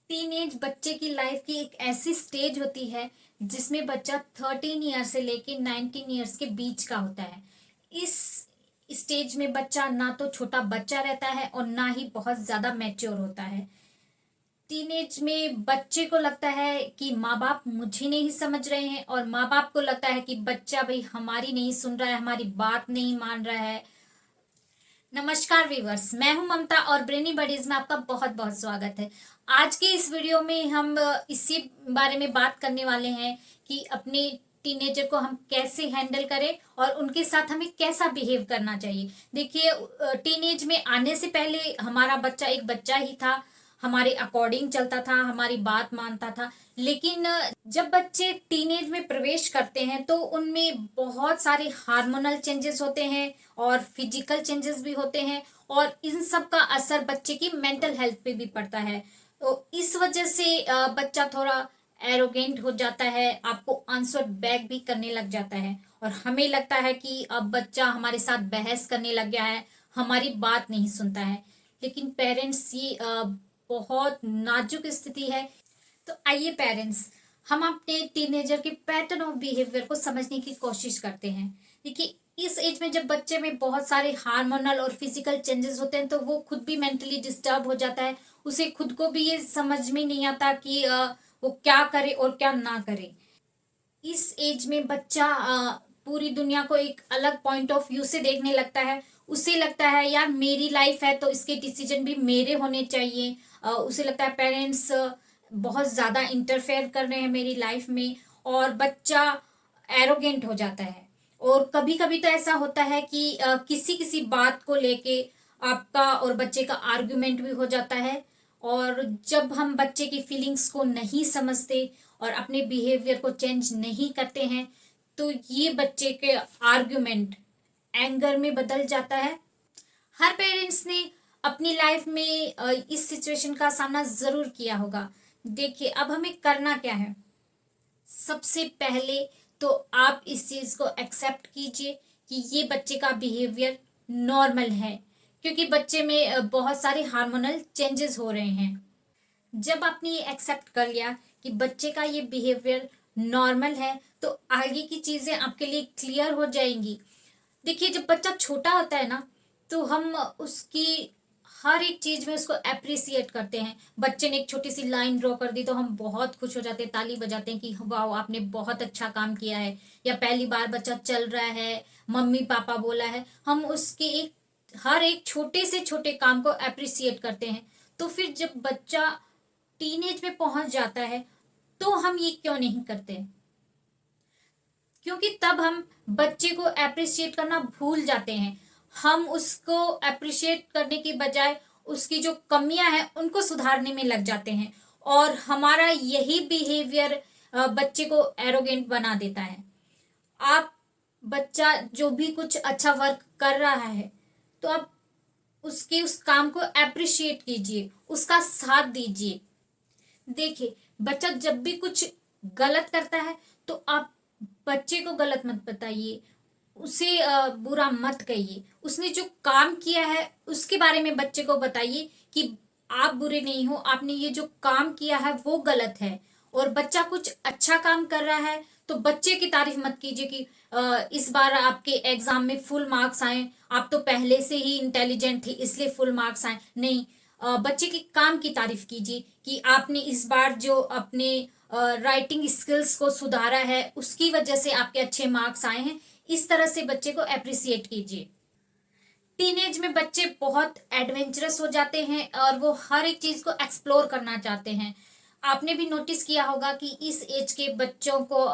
Teenage बच्चे की life की एक ऐसी स्टेज होती है जिसमें बच्चा 13 ईयर से लेके 19 ईयर्स के बीच का होता है। इस स्टेज में बच्चा ना तो छोटा बच्चा रहता है और ना ही बहुत ज्यादा मैच्योर होता है। टीनेज में बच्चे को लगता है कि माँ बाप मुझे नहीं समझ रहे हैं और माँ बाप को लगता है कि बच्चा भाई हमारी नहीं सुन रहा है, हमारी बात नहीं मान रहा है। नमस्कार वीवर्स, मैं हूं ममता और ब्रेनी बडीज में आपका बहुत बहुत स्वागत है। आज के इस वीडियो में हम इसी बारे में बात करने वाले हैं कि अपने टीनेजर को हम कैसे हैंडल करें और उनके साथ हमें कैसा बिहेव करना चाहिए। देखिए, टीनेज में आने से पहले हमारा बच्चा एक बच्चा ही था, हमारे अकॉर्डिंग चलता था, हमारी बात मानता था। लेकिन जब बच्चे टीनेज में प्रवेश करते हैं तो उनमें बहुत सारे हार्मोनल चेंजेस होते हैं और फिजिकल चेंजेस भी होते हैं और इन सब का असर बच्चे की मेंटल हेल्थ पे भी पड़ता है। तो इस वजह से बच्चा थोड़ा एरोगेंट हो जाता है, आपको आंसर बैक भी करने लग जाता है और हमें लगता है कि अब बच्चा हमारे साथ बहस करने लग गया है, हमारी बात नहीं सुनता है। लेकिन पेरेंट्स, ये बहुत नाजुक स्थिति है। तो आइए पेरेंट्स, हम अपने टीनेजर के पैटर्न ऑफ बिहेवियर को समझने की कोशिश करते हैं। देखिए, इस एज में जब बच्चे में बहुत सारे हार्मोनल और फिजिकल चेंजेस होते हैं तो वो खुद भी मेंटली डिस्टर्ब हो जाता है। उसे खुद को भी ये समझ में नहीं आता कि वो क्या करे और क्या ना करे। इस एज में बच्चा पूरी दुनिया को एक अलग पॉइंट ऑफ व्यू से देखने लगता है। उसे लगता है यार मेरी लाइफ है तो इसके डिसीजन भी मेरे होने चाहिए। उसे लगता है पेरेंट्स बहुत ज्यादा इंटरफेयर कर रहे हैं मेरी लाइफ में और बच्चा एरोगेंट हो जाता है। और कभी कभी तो ऐसा होता है कि किसी किसी बात को लेके आपका और बच्चे का आर्गुमेंट भी हो जाता है। और जब हम बच्चे की फीलिंग्स को नहीं समझते और अपने बिहेवियर को चेंज नहीं करते हैं तो ये बच्चे के आर्गुमेंट एंगर में बदल जाता है। हर पेरेंट्स ने अपनी लाइफ में इस सिचुएशन का सामना जरूर किया होगा। देखिए, अब हमें करना क्या है। सबसे पहले तो आप इस चीज को एक्सेप्ट कीजिए कि ये बच्चे का बिहेवियर नॉर्मल है, क्योंकि बच्चे में बहुत सारे हार्मोनल चेंजेस हो रहे हैं। जब आपने ये एक्सेप्ट कर लिया कि बच्चे का ये बिहेवियर नॉर्मल है तो आगे की चीजें आपके लिए क्लियर हो जाएंगी। देखिए, जब बच्चा छोटा होता है ना तो हम उसकी हर एक चीज में उसको अप्रिसिएट करते हैं। बच्चे ने एक छोटी सी लाइन ड्रॉ कर दी तो हम बहुत खुश हो जाते हैं, ताली बजाते हैं कि वाह आपने बहुत अच्छा काम किया है। या पहली बार बच्चा चल रहा है, मम्मी पापा बोला है, हम उसके एक हर एक छोटे से छोटे काम को अप्रिसिएट करते हैं। तो फिर जब बच्चा टीनेज में पहुंच जाता है तो हम ये क्यों नहीं करते? क्योंकि तब हम बच्चे को अप्रिशिएट करना भूल जाते हैं। हम उसको अप्रिशिएट करने की बजाय उसकी जो कमियां हैं उनको सुधारने में लग जाते हैं और हमारा यही बिहेवियर बच्चे को एरोगेंट बना देता है। आप बच्चा जो भी कुछ अच्छा वर्क कर रहा है तो आप उसके उस काम को अप्रिशिएट कीजिए, उसका साथ दीजिए। देखिए, बच्चा जब भी कुछ गलत करता है तो आप बच्चे को गलत मत बताइए, उसे बुरा मत कहिए। उसने जो काम किया है उसके बारे में बच्चे को बताइए कि आप बुरे नहीं हो, आपने ये जो काम किया है वो गलत है। और बच्चा कुछ अच्छा काम कर रहा है तो बच्चे की तारीफ मत कीजिए कि इस बार आपके एग्जाम में फुल मार्क्स आए, आप तो पहले से ही इंटेलिजेंट थे इसलिए फुल मार्क्स आए। नहीं, बच्चे के काम की तारीफ कीजिए कि आपने इस बार जो अपने राइटिंग स्किल्स को सुधारा है उसकी वजह से आपके अच्छे मार्क्स आए हैं। इस तरह से बच्चे को अप्रिसिएट कीजिए। टीनेज में बच्चे बहुत एडवेंचरस हो जाते हैं और वो हर एक चीज को एक्सप्लोर करना चाहते हैं। आपने भी नोटिस किया होगा कि इस एज के बच्चों को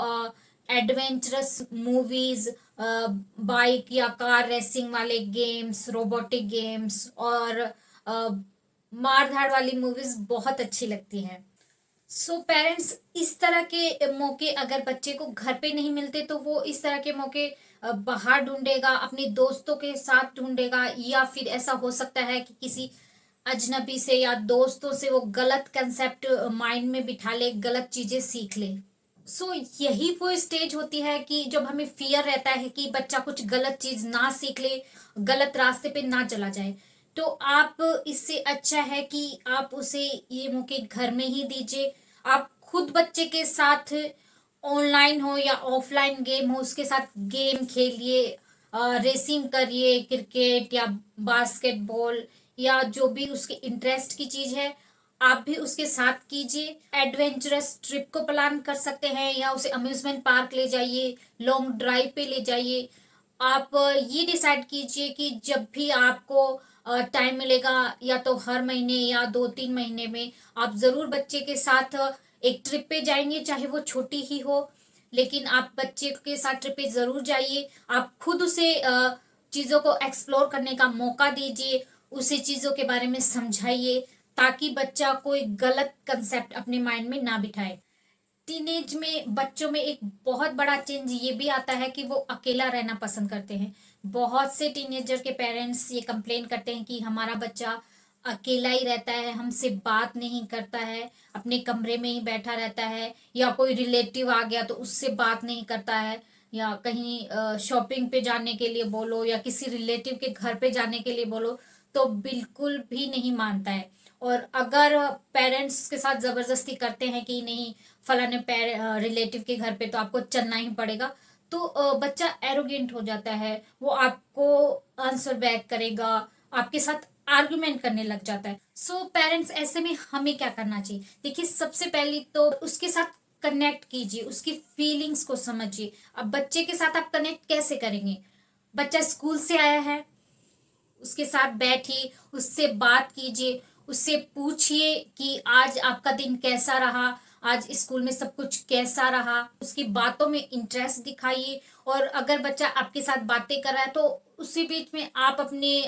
एडवेंचरस मूवीज, बाइक या कार रेसिंग वाले गेम्स, रोबोटिक गेम्स और मार धाड़ वाली मूवीज बहुत अच्छी लगती हैं। सो पेरेंट्स, इस तरह के मौके अगर बच्चे को घर पे नहीं मिलते तो वो इस तरह के मौके बाहर ढूंढेगा, अपने दोस्तों के साथ ढूंढेगा, या फिर ऐसा हो सकता है कि किसी अजनबी से या दोस्तों से वो गलत कंसेप्ट माइंड में बिठा ले, गलत चीजें सीख ले। सो यही वो स्टेज होती है कि जब हमें फियर रहता है कि बच्चा कुछ गलत चीज ना सीख ले, गलत रास्ते पे ना चला जाए। तो आप इससे अच्छा है कि आप उसे ये मौके घर में ही दीजिए। आप खुद बच्चे के साथ ऑनलाइन हो या ऑफलाइन गेम हो उसके साथ गेम खेलिए, रेसिंग करिए, क्रिकेट या बास्केटबॉल या जो भी उसके इंटरेस्ट की चीज है आप भी उसके साथ कीजिए। एडवेंचरस ट्रिप को प्लान कर सकते हैं या उसे अम्यूजमेंट पार्क ले जाइए, लॉन्ग ड्राइव पे ले जाइए। आप ये डिसाइड कीजिए कि जब भी आपको टाइम मिलेगा या तो हर महीने या 2-3 महीने में आप जरूर बच्चे के साथ एक ट्रिप पे जाएंगे, चाहे वो छोटी ही हो, लेकिन आप बच्चे के साथ ट्रिप पे जरूर जाइए। आप खुद उसे चीजों को एक्सप्लोर करने का मौका दीजिए, उसे चीजों के बारे में समझाइए ताकि बच्चा कोई गलत कंसेप्ट अपने माइंड में ना बिठाए। टीनेज में बच्चों में एक बहुत बड़ा चेंज ये भी आता है कि वो अकेला रहना पसंद करते हैं। बहुत से टीनेजर के पेरेंट्स ये कंप्लेन करते हैं कि हमारा बच्चा अकेला ही रहता है, हमसे बात नहीं करता है, अपने कमरे में ही बैठा रहता है, या कोई रिलेटिव आ गया तो उससे बात नहीं करता है, या कहीं शॉपिंग पे जाने के लिए बोलो या किसी रिलेटिव के घर पे जाने के लिए बोलो तो बिल्कुल भी नहीं मानता है। और अगर पेरेंट्स के साथ जबरदस्ती करते हैं कि नहीं फलाने रिलेटिव के घर पे तो आपको चलना ही पड़ेगा, तो बच्चा एरोगेंट हो जाता है, वो आपको आंसर बैक करेगा, आपके साथ आर्गुमेंट करने लग जाता है। सो पेरेंट्स ऐसे में हमें क्या करना चाहिए? देखिए, सबसे पहले तो उसके साथ कनेक्ट कीजिए, उसकी फीलिंग्स को समझिए। अब बच्चे के साथ आप कनेक्ट कैसे करेंगे? बच्चा स्कूल से आया है, उसके साथ बैठिए, उससे बात कीजिए, उससे पूछिए कि आज आपका दिन कैसा रहा, आज स्कूल में सब कुछ कैसा रहा, उसकी बातों में इंटरेस्ट दिखाइए। और अगर बच्चा आपके साथ बातें कर रहा है तो उसी बीच में आप अपने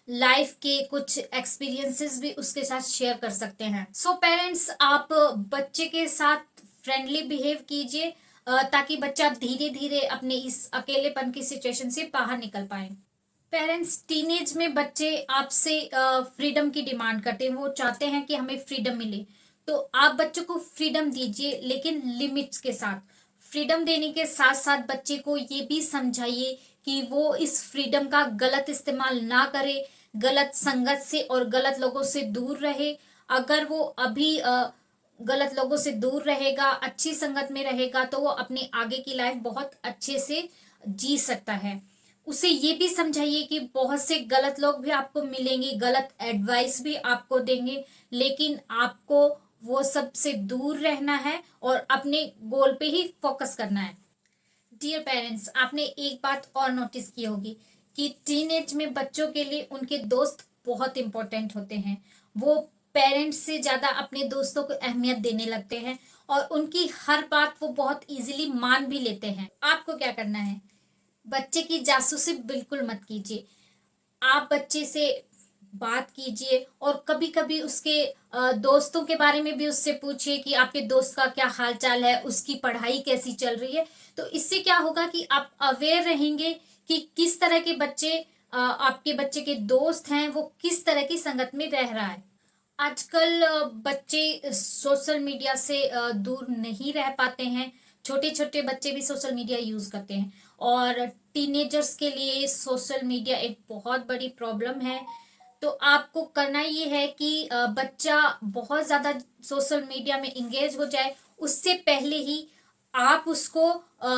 लाइफ के कुछ एक्सपीरियंसेस भी उसके साथ शेयर कर सकते हैं। सो पेरेंट्स, आप बच्चे के साथ फ्रेंडली बिहेव कीजिए ताकि बच्चा धीरे धीरे अपने इस अकेलेपन की सिचुएशन से बाहर निकल पाए। पेरेंट्स, टीनेज में बच्चे आपसे फ्रीडम की डिमांड करते हैं, वो चाहते हैं कि हमें फ्रीडम मिले। तो आप बच्चों को फ्रीडम दीजिए, लेकिन लिमिट्स के साथ। फ्रीडम देने के साथ साथ बच्चे को ये भी समझाइए कि वो इस फ्रीडम का गलत इस्तेमाल ना करे, गलत संगत से और गलत लोगों से दूर रहे। अगर वो अभी गलत लोगों से दूर रहेगा, अच्छी संगत में रहेगा, तो वो अपनी आगे की लाइफ बहुत अच्छे से जी सकता है। उसे ये भी समझाइए कि बहुत से गलत लोग भी आपको मिलेंगे, गलत एडवाइस भी आपको देंगे, लेकिन आपको वो सब से दूर रहना है और अपने गोल पे ही फोकस करना है। डियर पेरेंट्स, आपने एक बात और नोटिस की होगी कि टीनेज में बच्चों के लिए उनके दोस्त बहुत इंपॉर्टेंट होते हैं। वो पेरेंट्स से ज्यादा अपने दोस्तों को अहमियत देने लगते हैं और उनकी हर बात वो बहुत इजीली मान भी लेते हैं। आपको क्या करना है? बच्चे की जासूसी बिल्कुल मत कीजिए। आप बच्चे से बात कीजिए और कभी कभी उसके दोस्तों के बारे में भी उससे पूछिए कि आपके दोस्त का क्या हाल चाल है, उसकी पढ़ाई कैसी चल रही है। तो इससे क्या होगा कि आप अवेयर रहेंगे कि किस तरह के बच्चे आपके बच्चे के दोस्त हैं, वो किस तरह की संगत में रह रहा है। आजकल बच्चे सोशल मीडिया से दूर नहीं रह पाते हैं। छोटे छोटे बच्चे भी सोशल मीडिया यूज करते हैं और टीनेजर्स के लिए सोशल मीडिया एक बहुत बड़ी प्रॉब्लम है। तो आपको करना ये है कि बच्चा बहुत ज्यादा सोशल मीडिया में इंगेज हो जाए उससे पहले ही आप उसको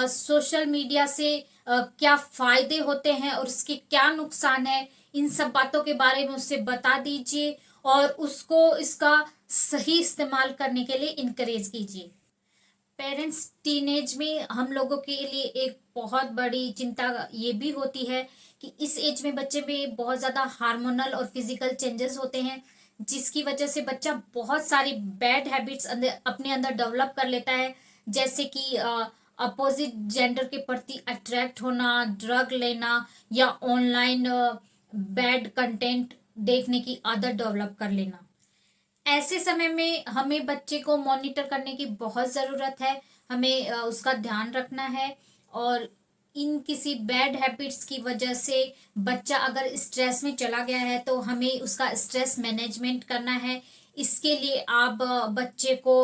सोशल मीडिया से क्या फायदे होते हैं और उसके क्या नुकसान है, इन सब बातों के बारे में उससे बता दीजिए और उसको इसका सही इस्तेमाल करने के लिए इनकरेज कीजिए। पेरेंट्स, टीनेज में हम लोगों के लिए एक बहुत बड़ी चिंता ये भी होती है कि इस एज में बच्चे में बहुत ज़्यादा हार्मोनल और फिजिकल चेंजेस होते हैं, जिसकी वजह से बच्चा बहुत सारी बैड हैबिट्स अपने अंदर डेवलप कर लेता है, जैसे कि अपोजिट जेंडर के प्रति अट्रैक्ट होना, ड्रग लेना या ऑनलाइन बैड कंटेंट देखने की आदत डेवलप कर लेना। ऐसे समय में हमें बच्चे को मॉनिटर करने की बहुत ज़रूरत है, हमें उसका ध्यान रखना है। और इन किसी बैड हैबिट्स की वजह से बच्चा अगर स्ट्रेस में चला गया है तो हमें उसका स्ट्रेस मैनेजमेंट करना है। इसके लिए आप बच्चे को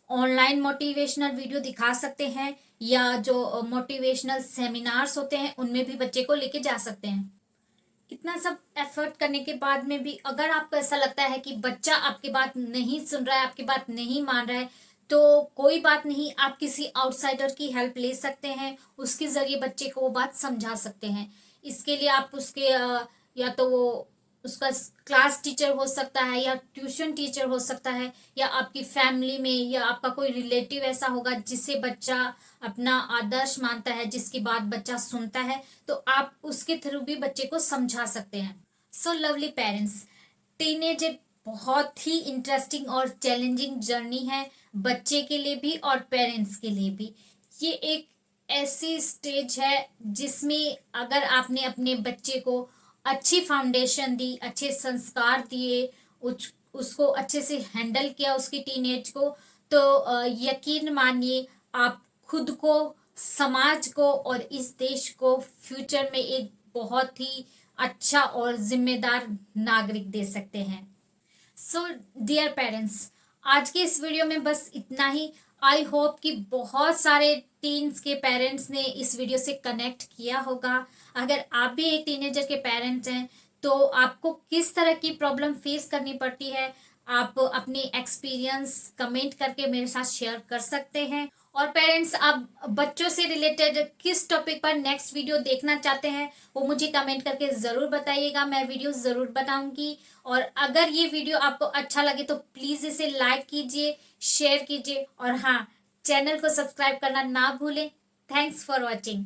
ऑनलाइन मोटिवेशनल वीडियो दिखा सकते हैं या जो मोटिवेशनल सेमिनार्स होते हैं उनमें भी बच्चे को लेके जा सकते हैं। इतना सब एफर्ट करने के बाद में भी अगर आपको ऐसा लगता है कि बच्चा आपकी बात नहीं सुन रहा है, आपकी बात नहीं मान रहा है, तो कोई बात नहीं, आप किसी आउटसाइडर की हेल्प ले सकते हैं, उसके जरिए बच्चे को वो बात समझा सकते हैं। इसके लिए आप उसके या तो वो उसका क्लास टीचर हो सकता है, या ट्यूशन टीचर हो सकता है, या आपकी फैमिली में या आपका कोई रिलेटिव ऐसा होगा जिसे बच्चा अपना आदर्श मानता है, जिसकी बात बच्चा सुनता है, तो आप उसके थ्रू भी बच्चे को समझा सकते हैं। सो लवली पेरेंट्स, टीनेज एक बहुत ही इंटरेस्टिंग और चैलेंजिंग जर्नी है, बच्चे के लिए भी और पेरेंट्स के लिए भी। ये एक ऐसी स्टेज है जिसमें अगर आपने अपने बच्चे को अच्छी फाउंडेशन दी, अच्छे संस्कार दिए, उसको अच्छे से हैंडल किया उसकी टीनेज को, तो यकीन मानिए आप खुद को, समाज को और इस देश को फ्यूचर में एक बहुत ही अच्छा और जिम्मेदार नागरिक दे सकते हैं। सो डियर पेरेंट्स, आज के इस वीडियो में बस इतना ही। आई होप कि बहुत सारे टीन्स के पेरेंट्स ने इस वीडियो से कनेक्ट किया होगा। अगर आप भी एक टीनेजर के पेरेंट्स हैं तो आपको किस तरह की प्रॉब्लम फेस करनी पड़ती है, आप अपनी एक्सपीरियंस कमेंट करके मेरे साथ शेयर कर सकते हैं। और पेरेंट्स, आप बच्चों से रिलेटेड किस टॉपिक पर नेक्स्ट वीडियो देखना चाहते हैं वो मुझे कमेंट करके ज़रूर बताइएगा, मैं वीडियो ज़रूर बनाऊंगी। और अगर ये वीडियो आपको अच्छा लगे तो प्लीज़ इसे लाइक कीजिए, शेयर कीजिए, और हाँ, चैनल को सब्सक्राइब करना ना भूलें। Thanks for watching.